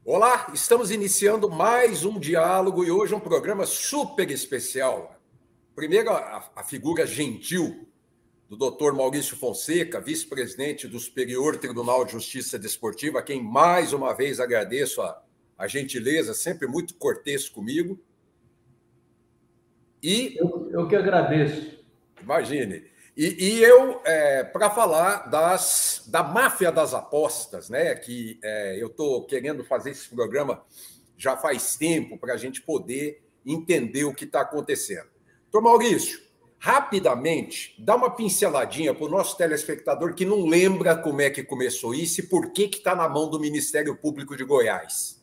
Olá, estamos iniciando mais um diálogo e hoje um programa super especial. Primeiro, a figura gentil do Dr. Maurício Fonseca, vice-presidente do Superior Tribunal de Justiça Desportiva, a quem mais uma vez agradeço a gentileza, sempre muito cortês comigo. E eu que agradeço. Imagine. E eu, para falar da máfia das apostas, né? Que eu estou querendo fazer esse programa já faz tempo para a gente poder entender o que está acontecendo. Doutor Maurício, rapidamente, dá uma pinceladinha para o nosso telespectador que não lembra como é que começou isso e por que está na mão do Ministério Público de Goiás.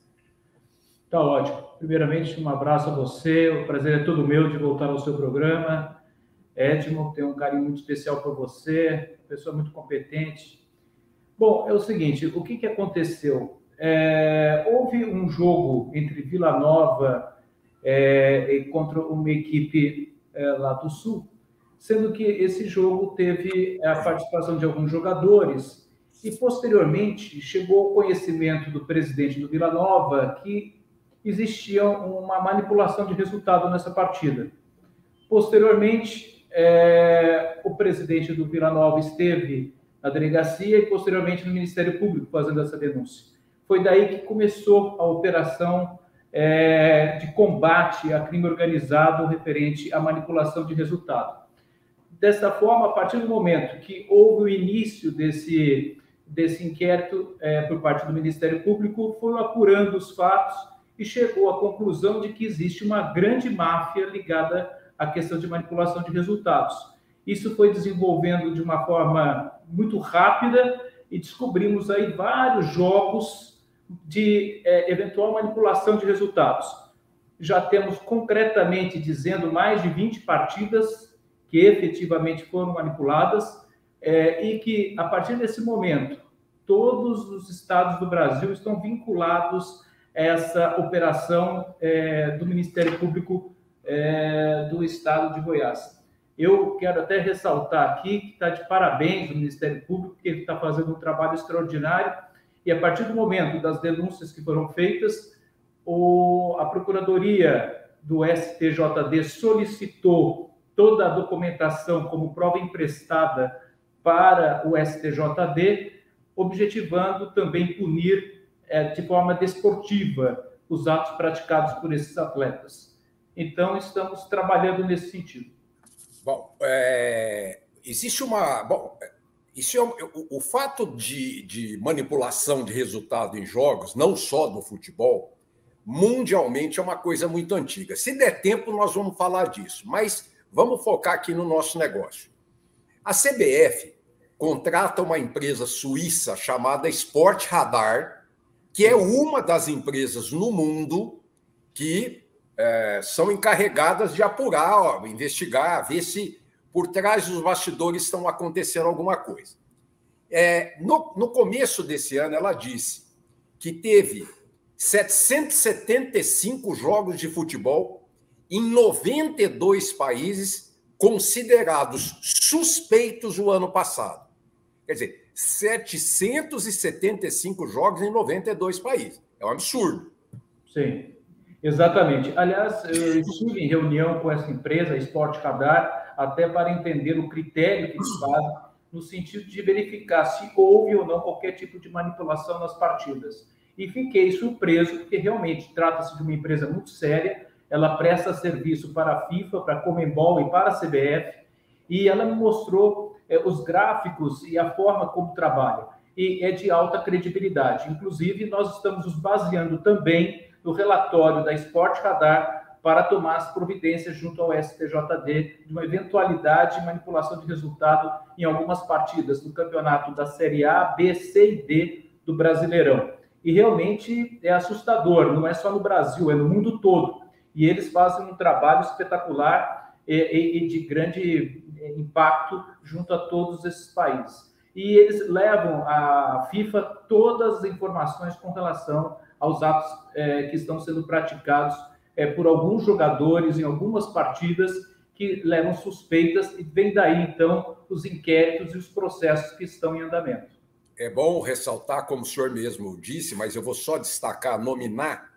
Tá ótimo. Primeiramente, um abraço a você. O prazer é todo meu de voltar ao seu programa. Edmo, tenho um carinho muito especial por você, pessoa muito competente. Bom, é o seguinte, o que aconteceu? Houve um jogo entre Vila Nova contra uma equipe lá do Sul, sendo que esse jogo teve a participação de alguns jogadores e, posteriormente, chegou ao conhecimento do presidente do Vila Nova que existia uma manipulação de resultado nessa partida. Posteriormente, o presidente do Vila Nova esteve na delegacia e, posteriormente, no Ministério Público fazendo essa denúncia. Foi daí que começou a operação de combate a crime organizado referente à manipulação de resultado. Dessa forma, a partir do momento que houve o início desse inquérito por parte do Ministério Público, foi apurando os fatos e chegou à conclusão de que existe uma grande máfia ligada à questão de manipulação de resultados. Isso foi desenvolvendo de uma forma muito rápida e descobrimos aí vários jogos de eventual manipulação de resultados. Já temos concretamente dizendo mais de 20 partidas que efetivamente foram manipuladas e que, a partir desse momento, todos os estados do Brasil estão vinculados a essa operação do Ministério Público do Estado de Goiás. Eu quero até ressaltar aqui que está de parabéns o Ministério Público, que ele está fazendo um trabalho extraordinário, e a partir do momento das denúncias que foram feitas, a Procuradoria do STJD solicitou toda a documentação como prova emprestada para o STJD, objetivando também punir de forma desportiva os atos praticados por esses atletas. Então, estamos trabalhando nesse sentido. Bom, existe uma... Bom, isso o fato de manipulação de resultado em jogos, não só do futebol, mundialmente é uma coisa muito antiga. Se der tempo, nós vamos falar disso, mas vamos focar aqui no nosso negócio. A CBF contrata uma empresa suíça chamada Sport Radar, que é uma das empresas no mundo que são encarregadas de apurar, investigar, ver se por trás dos bastidores estão acontecendo alguma coisa. No começo desse ano, ela disse que teve 775 jogos de futebol em 92 países considerados suspeitos o ano passado. Quer dizer, 775 jogos em 92 países. É um absurdo. Sim. Exatamente. Aliás, eu estive em reunião com essa empresa, Sport Radar, até para entender o critério que eles fazem, no sentido de verificar se houve ou não qualquer tipo de manipulação nas partidas. E fiquei surpreso, porque realmente trata-se de uma empresa muito séria, ela presta serviço para a FIFA, para a Conmebol e para a CBF, e ela me mostrou os gráficos e a forma como trabalha. E é de alta credibilidade. Inclusive, nós estamos nos baseando também no relatório da Sport Radar para tomar as providências junto ao STJD de uma eventualidade de manipulação de resultado em algumas partidas do campeonato da Série A, B, C e D do Brasileirão. E realmente é assustador, não é só no Brasil, é no mundo todo. E eles fazem um trabalho espetacular e de grande impacto junto a todos esses países. E eles levam à FIFA todas as informações com relação aos atos que estão sendo praticados por alguns jogadores em algumas partidas que levam suspeitas e vem daí, então, os inquéritos e os processos que estão em andamento. É bom ressaltar, como o senhor mesmo disse, mas eu vou só destacar, nominar,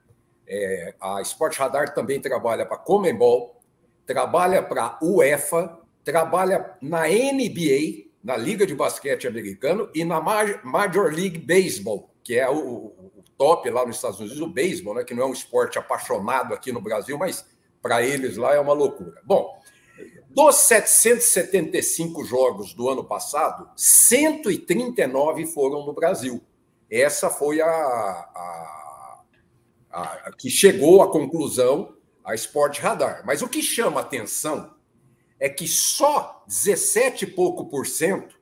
a Sport Radar também trabalha para a Conmebol, trabalha para a UEFA, trabalha na NBA, na Liga de Basquete Americano, e na Major League Baseball, que é o top lá nos Estados Unidos, o beisebol, né, que não é um esporte apaixonado aqui no Brasil, mas para eles lá é uma loucura. Bom, dos 775 jogos do ano passado, 139 foram no Brasil. Essa foi a que chegou à conclusão a Sport Radar. Mas o que chama atenção é que só 17 e pouco por cento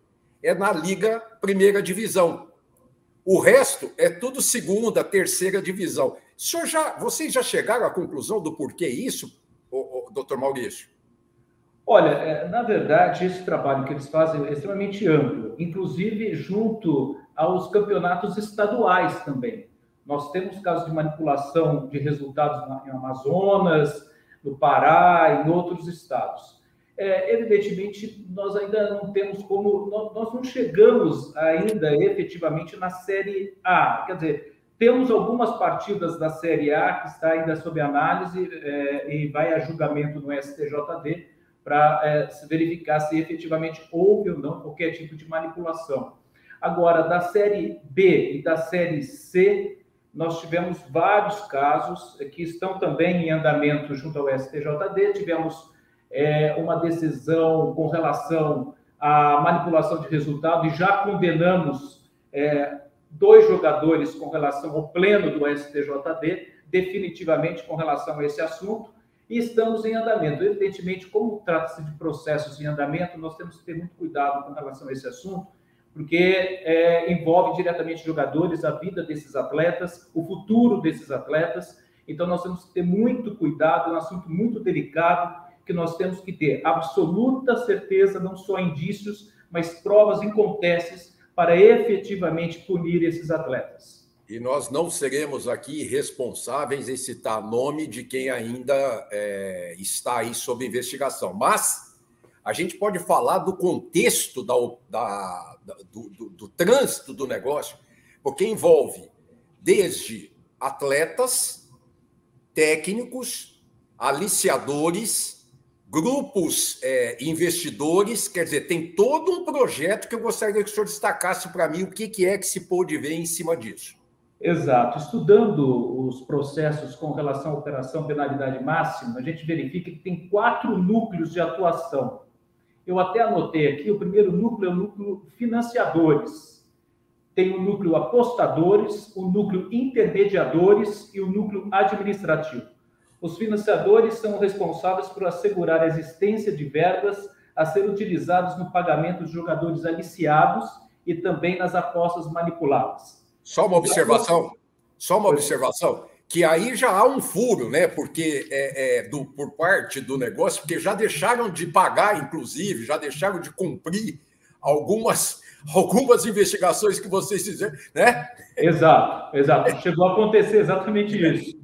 é na Liga Primeira Divisão. O resto é tudo segunda, terceira divisão. Vocês já chegaram à conclusão do porquê isso, doutor Maurício? Olha, na verdade, esse trabalho que eles fazem é extremamente amplo, inclusive junto aos campeonatos estaduais também. Nós temos casos de manipulação de resultados em Amazonas, no Pará e em outros estados. Evidentemente, nós ainda não temos como... Nós não chegamos ainda efetivamente na Série A. Quer dizer, temos algumas partidas da Série A que está ainda sob análise e vai a julgamento no STJD para se verificar se efetivamente houve ou não qualquer tipo de manipulação. Agora, da Série B e da Série C, nós tivemos vários casos que estão também em andamento junto ao STJD. Tivemos uma decisão com relação à manipulação de resultado e já condenamos 2 jogadores com relação ao pleno do STJD, definitivamente com relação a esse assunto, e estamos em andamento. Evidentemente, como trata-se de processos em andamento, nós temos que ter muito cuidado com relação a esse assunto, porque envolve diretamente jogadores, a vida desses atletas, o futuro desses atletas. Então, nós temos que ter muito cuidado, é um assunto muito delicado, que nós temos que ter absoluta certeza, não só indícios, mas provas incontestes para efetivamente punir esses atletas. E nós não seremos aqui responsáveis em citar nome de quem ainda está aí sob investigação. Mas a gente pode falar do contexto do trânsito do negócio, porque envolve desde atletas, técnicos, aliciadores, grupos investidores, quer dizer, tem todo um projeto que eu gostaria que o senhor destacasse para mim o que é que se pôde ver em cima disso. Exato. Estudando os processos com relação à operação penalidade máxima, a gente verifica que tem 4 núcleos de atuação. Eu até anotei aqui, o primeiro núcleo é o núcleo financiadores. Tem o núcleo apostadores, o núcleo intermediadores e o núcleo administrativo. Os financiadores são responsáveis por assegurar a existência de verbas a ser utilizadas no pagamento de jogadores aliciados e também nas apostas manipuladas. Só uma observação, que aí já há um furo, né? Porque por parte do negócio, porque já deixaram de pagar, inclusive, já deixaram de cumprir algumas investigações que vocês fizeram, né? Exato. Chegou a acontecer exatamente isso.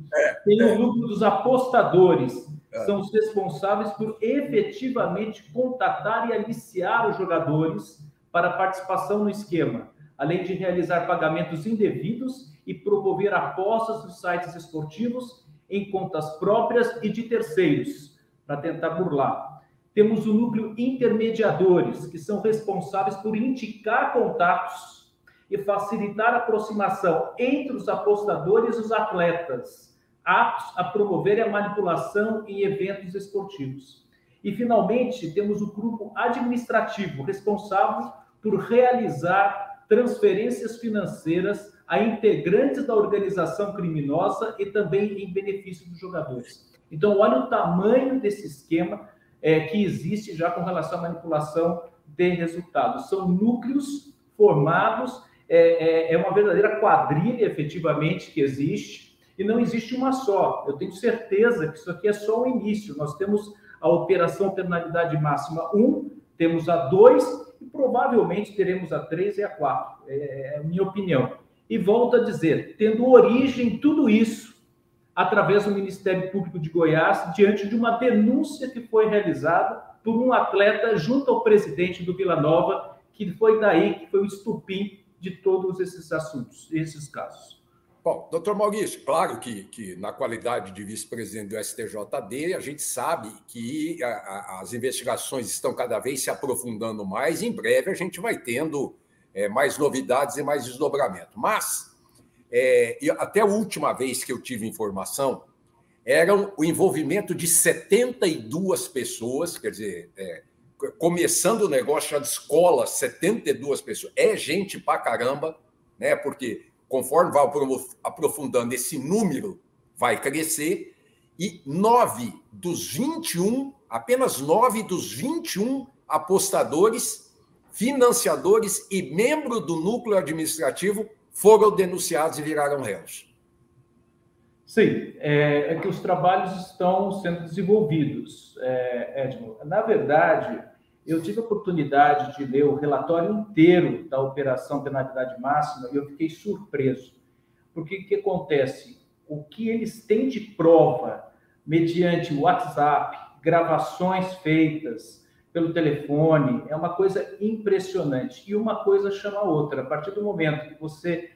Tem o núcleo dos apostadores, são os responsáveis por efetivamente contatar e aliciar os jogadores para participação no esquema, além de realizar pagamentos indevidos e promover apostas nos sites esportivos em contas próprias e de terceiros, para tentar burlar. Temos o núcleo intermediadores, que são responsáveis por indicar contatos e facilitar a aproximação entre os apostadores e os atletas, aptos a promover a manipulação em eventos esportivos. E, finalmente, temos o grupo administrativo, responsável por realizar transferências financeiras a integrantes da organização criminosa e também em benefício dos jogadores. Então, olha o tamanho desse esquema que existe já com relação à manipulação de resultados. São núcleos formados, é uma verdadeira quadrilha, efetivamente, que existe, e não existe uma só. Eu tenho certeza que isso aqui é só o início. Nós temos a Operação Penalidade Máxima 1, temos a 2 e provavelmente teremos a 3 e a 4. É a minha opinião. E volto a dizer, tendo origem tudo isso através do Ministério Público de Goiás, diante de uma denúncia que foi realizada por um atleta junto ao presidente do Vila Nova, que foi daí que foi o estupim de todos esses assuntos, esses casos. Bom, doutor Maurício, claro que na qualidade de vice-presidente do STJD, a gente sabe que as investigações estão cada vez se aprofundando mais, e em breve a gente vai tendo mais novidades e mais desdobramento. Mas, até a última vez que eu tive informação, era o envolvimento de 72 pessoas, quer dizer, começando o negócio já de escola, 72 pessoas. É gente pra caramba, né? Porque conforme vai aprofundando, esse número vai crescer, e apenas 9 dos 21 apostadores, financiadores e membros do núcleo administrativo foram denunciados e viraram réus. Sim, é que os trabalhos estão sendo desenvolvidos, Edmo. Na verdade, eu tive a oportunidade de ler o relatório inteiro da Operação Penalidade Máxima e eu fiquei surpreso. Porque o que acontece? O que eles têm de prova, mediante WhatsApp, gravações feitas pelo telefone, é uma coisa impressionante. E uma coisa chama a outra. A partir do momento que você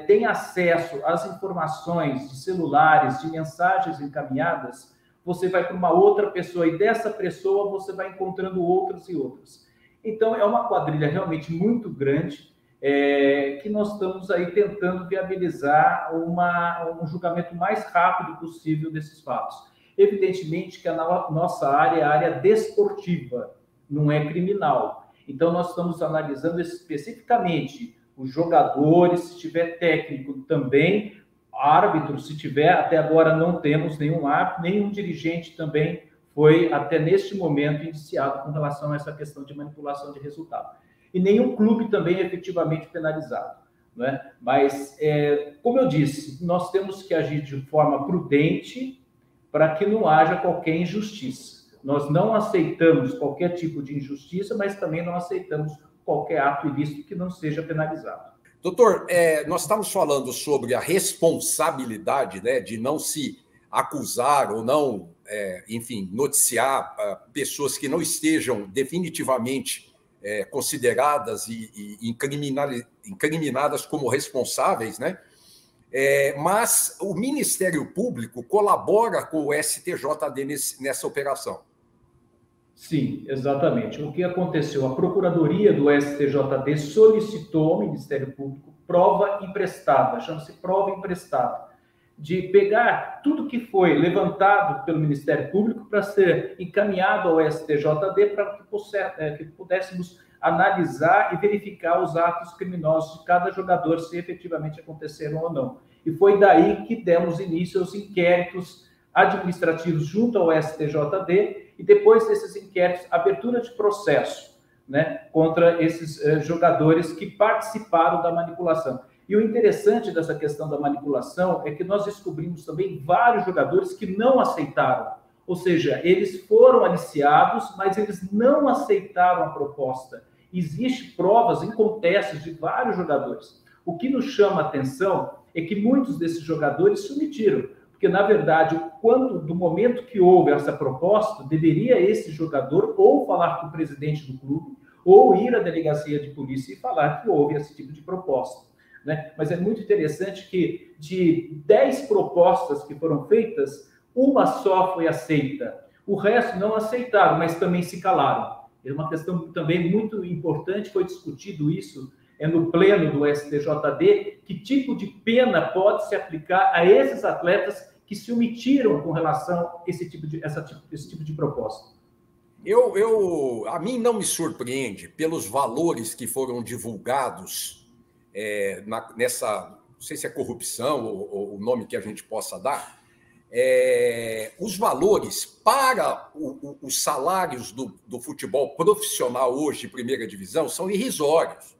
tem acesso às informações de celulares, de mensagens encaminhadas, você vai para uma outra pessoa e dessa pessoa você vai encontrando outras e outras. Então, é uma quadrilha realmente muito grande que nós estamos aí tentando viabilizar um julgamento mais rápido possível desses fatos. Evidentemente que a nossa área é a área desportiva, não é criminal. Então, nós estamos analisando especificamente os jogadores, se tiver técnico também, árbitro, se tiver, até agora não temos nenhum árbitro, nenhum dirigente também foi, até neste momento, indiciado com relação a essa questão de manipulação de resultado. E nenhum clube também é efetivamente penalizado, né? Mas, como eu disse, nós temos que agir de forma prudente para que não haja qualquer injustiça. Nós não aceitamos qualquer tipo de injustiça, mas também não aceitamos qualquer ato ilícito que não seja penalizado. Doutor, nós estamos falando sobre a responsabilidade, né, de não se acusar ou não, enfim, noticiar pessoas que não estejam definitivamente consideradas e incriminadas como responsáveis, né? Mas o Ministério Público colabora com o STJD nessa operação. Sim, exatamente. O que aconteceu? A Procuradoria do STJD solicitou ao Ministério Público prova emprestada, chama-se prova emprestada, de pegar tudo que foi levantado pelo Ministério Público para ser encaminhado ao STJD para que pudéssemos analisar e verificar os atos criminosos de cada jogador, se efetivamente aconteceram ou não. E foi daí que demos início aos inquéritos administrativos junto ao STJD, e depois desses inquéritos, abertura de processo, né, contra esses jogadores que participaram da manipulação. E o interessante dessa questão da manipulação é que nós descobrimos também vários jogadores que não aceitaram, ou seja, eles foram aliciados, mas eles não aceitaram a proposta. Existem provas incontestáveis de vários jogadores. O que nos chama a atenção é que muitos desses jogadores se omitiram, porque, na verdade, do momento que houve essa proposta, deveria esse jogador ou falar com o presidente do clube, ou ir à delegacia de polícia e falar que houve esse tipo de proposta, né? Mas é muito interessante que, de 10 propostas que foram feitas, uma só foi aceita. O resto não aceitaram, mas também se calaram. É uma questão também muito importante, foi discutido isso no pleno do STJD, que tipo de pena pode se aplicar a esses atletas que se omitiram com relação a esse tipo de proposta. A mim não me surpreende pelos valores que foram divulgados nessa, não sei se é corrupção ou o nome que a gente possa dar, os valores para os salários do futebol profissional hoje, primeira divisão, são irrisórios.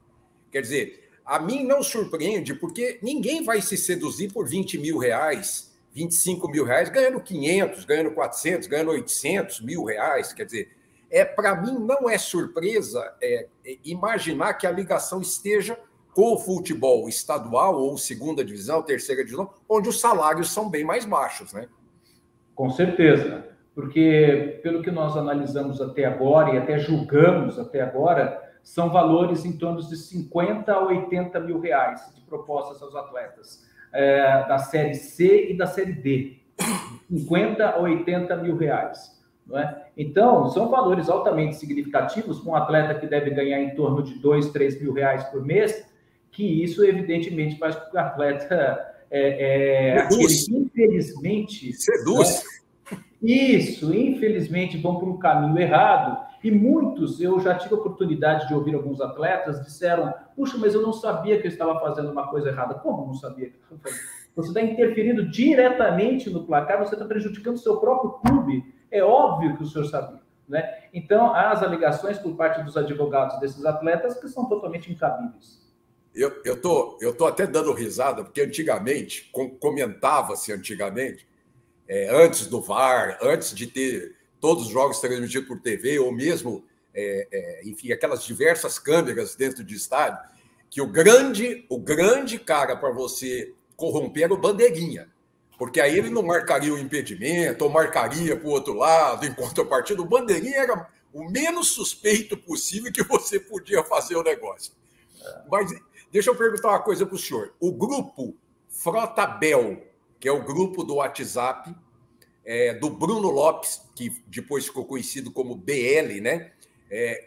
Quer dizer, a mim não surpreende, porque ninguém vai se seduzir por 20 mil reais, 25 mil reais, ganhando 500, ganhando 400, ganhando 800 mil reais. Quer dizer, para mim não é surpresa imaginar que a ligação esteja com o futebol estadual ou segunda divisão, terceira divisão, onde os salários são bem mais baixos, né? Com certeza, porque pelo que nós analisamos até agora e até julgamos até agora, são valores em torno de 50 a 80 mil reais de propostas aos atletas da Série C e da Série D. 50 a 80 mil reais. Não é? Então, são valores altamente significativos para um atleta que deve ganhar em torno de 2, 3 mil reais por mês, que isso, evidentemente, faz com que o atleta, infelizmente... Seduz. Né? Isso, infelizmente, vão por um caminho errado, e muitos, eu já tive a oportunidade de ouvir alguns atletas, disseram, puxa, mas eu não sabia que eu estava fazendo uma coisa errada. Como não sabia que eu estava fazendo? Você está interferindo diretamente no placar, você está prejudicando o seu próprio clube. É óbvio que o senhor sabia, né? Então, há as alegações por parte dos advogados desses atletas que são totalmente incabíveis. Eu tô até dando risada, porque antigamente, comentava-se antigamente, antes do VAR, antes de ter todos os jogos transmitidos por TV, ou mesmo, enfim, aquelas diversas câmeras dentro de estádio, que o grande cara para você corromper era o bandeirinha. Porque aí ele não marcaria o impedimento, ou marcaria para o outro lado, em contrapartida. O bandeirinha era o menos suspeito possível que você podia fazer o negócio. Mas deixa eu perguntar uma coisa para o senhor. O grupo Frotabel, que é o grupo do WhatsApp, do Bruno Lopes, que depois ficou conhecido como BL, né?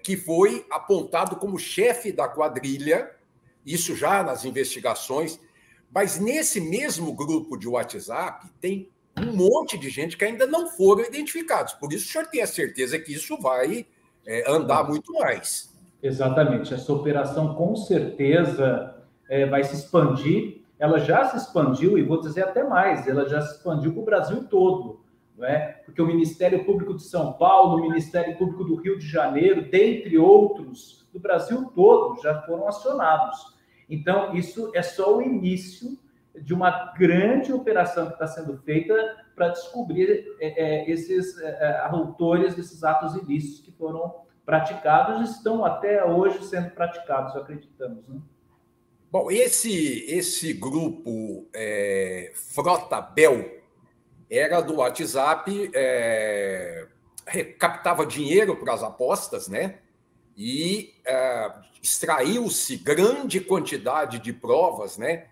Que foi apontado como chefe da quadrilha, isso já nas investigações. Mas nesse mesmo grupo de WhatsApp tem um monte de gente que ainda não foram identificados. Por isso o senhor tem a certeza que isso vai andar muito mais. Exatamente. Essa operação, com certeza, vai se expandir. Ela já se expandiu, e vou dizer até mais, ela já se expandiu para o Brasil todo. Não é? Porque o Ministério Público de São Paulo, o Ministério Público do Rio de Janeiro, dentre outros, do Brasil todo, já foram acionados. Então, isso é só o início de uma grande operação que está sendo feita para descobrir esses autores desses atos ilícitos que foram praticados e estão até hoje sendo praticados, acreditamos. Né? Bom, esse grupo Frotabel era do WhatsApp, captava dinheiro para as apostas, né? E extraiu-se grande quantidade de provas, né?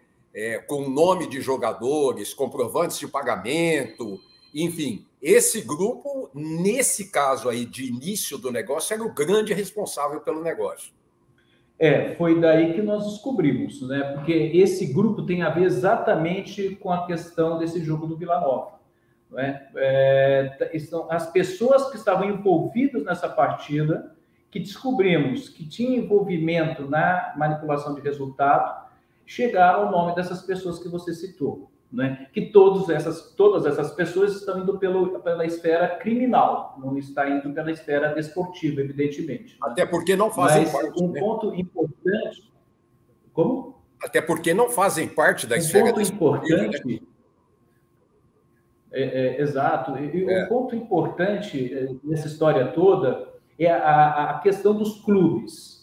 Com nome de jogadores, comprovantes de pagamento, enfim. Esse grupo, nesse caso aí de início do negócio, era o grande responsável pelo negócio. Foi daí que nós descobrimos, né? Porque esse grupo tem a ver exatamente com a questão desse jogo do Vila Nova. Não é? As pessoas que estavam envolvidas nessa partida, que descobrimos que tinha envolvimento na manipulação de resultado, chegaram ao nome dessas pessoas que você citou, né? Que todas essas pessoas estão indo pela esfera criminal, não está indo pela esfera desportiva, evidentemente. Até porque não fazem parte. Um ponto importante... Como? Até porque não fazem parte da esfera desportiva. Um ponto importante... exato. Um ponto importante nessa história toda é a questão dos clubes.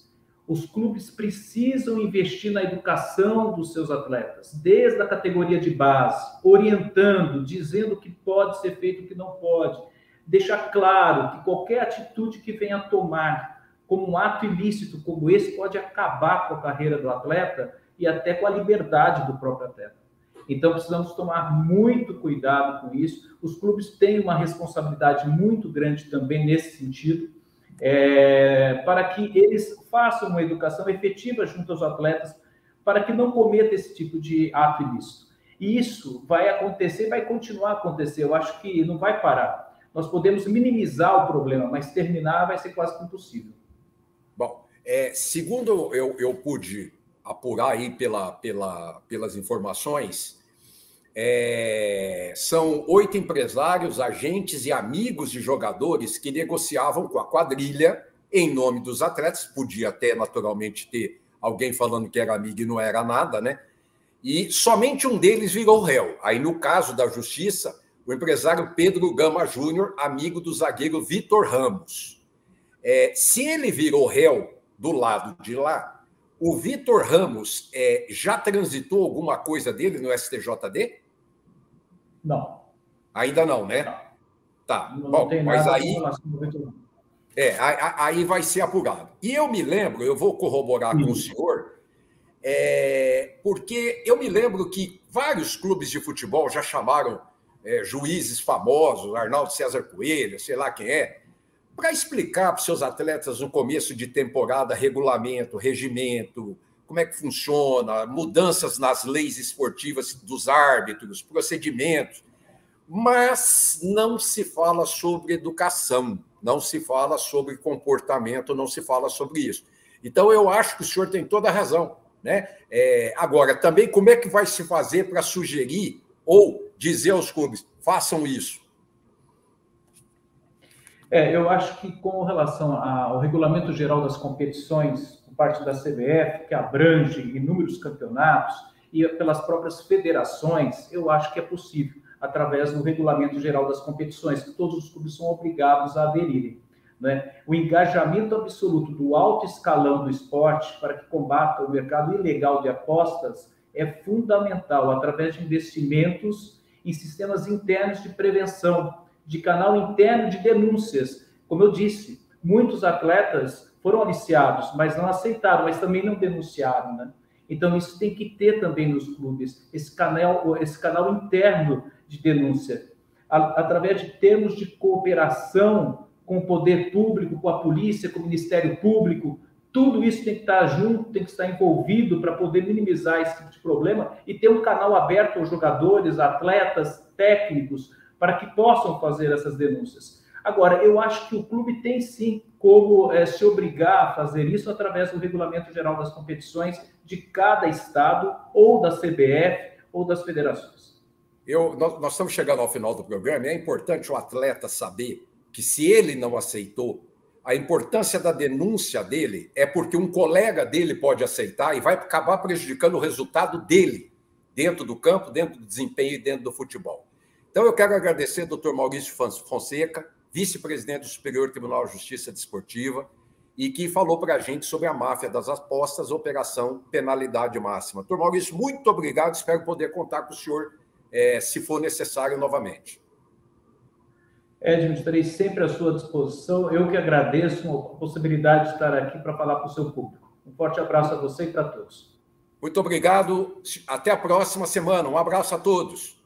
Os clubes precisam investir na educação dos seus atletas, desde a categoria de base, orientando, dizendo o que pode ser feito e o que não pode. Deixar claro que qualquer atitude que venha a tomar como um ato ilícito como esse pode acabar com a carreira do atleta e até com a liberdade do próprio atleta. Então, precisamos tomar muito cuidado com isso. Os clubes têm uma responsabilidade muito grande também nesse sentido, para que eles façam uma educação efetiva junto aos atletas, para que não cometa esse tipo de ato ilícito. E isso vai acontecer, vai continuar a acontecer. Eu acho que não vai parar. Nós podemos minimizar o problema, mas terminar vai ser quase impossível. Bom, segundo eu pude apurar aí pelas informações, são 8 empresários, agentes e amigos de jogadores que negociavam com a quadrilha em nome dos atletas. Podia até, naturalmente, ter alguém falando que era amigo e não era nada, né? E somente um deles virou réu. Aí, no caso da justiça, o empresário Pedro Gama Júnior, amigo do zagueiro Vitor Ramos. Se ele virou réu do lado de lá, O Vitor Ramos já transitou alguma coisa dele no STJD? Não. Ainda não, né? Não. Tá. Não Bom, tem mas nada aí, com relação ao Vitor Ramos. aí vai ser apurado. E eu me lembro, eu vou corroborar com o senhor, porque eu me lembro que vários clubes de futebol já chamaram juízes famosos, Arnaldo César Coelho, sei lá quem é, para explicar para os seus atletas no começo de temporada regulamento, regimento, como é que funciona, mudanças nas leis esportivas dos árbitros, procedimentos, mas não se fala sobre educação, não se fala sobre comportamento, não se fala sobre isso. Então, eu acho que o senhor tem toda a razão, né? Agora, também, como é que vai se fazer para sugerir ou dizer aos clubes, façam isso? Eu acho que com relação ao regulamento geral das competições, por parte da CBF, que abrange inúmeros campeonatos, e pelas próprias federações, eu acho que é possível, através do regulamento geral das competições, que todos os clubes são obrigados a aderirem. Né? O engajamento absoluto do alto escalão do esporte para que combata o mercado ilegal de apostas é fundamental, através de investimentos em sistemas internos de prevenção, de canal interno de denúncias. Como eu disse, muitos atletas foram aliciados, mas não aceitaram, mas também não denunciaram, né? Então, isso tem que ter também nos clubes, esse canal interno de denúncia, através de termos de cooperação com o poder público, com a polícia, com o Ministério Público. Tudo isso tem que estar junto, tem que estar envolvido para poder minimizar esse tipo de problema e ter um canal aberto aos jogadores, atletas, técnicos, para que possam fazer essas denúncias. Agora, eu acho que o clube tem sim como se obrigar a fazer isso através do Regulamento Geral das Competições de cada estado, ou da CBF, ou das federações. Nós estamos chegando ao final do programa e é importante o atleta saber que, se ele não aceitou, a importância da denúncia dele é porque um colega dele pode aceitar e vai acabar prejudicando o resultado dele dentro do campo, dentro do desempenho e dentro do futebol. Então, eu quero agradecer ao Dr. Maurício Fonseca, vice-presidente do Superior Tribunal de Justiça Desportiva, e que falou para a gente sobre a máfia das apostas, Operação Penalidade Máxima. Dr. Maurício, muito obrigado, espero poder contar com o senhor, se for necessário, novamente. Edmo, estarei sempre à sua disposição. Eu que agradeço a possibilidade de estar aqui para falar para o seu público. Um forte abraço a você e para todos. Muito obrigado. Até a próxima semana. Um abraço a todos.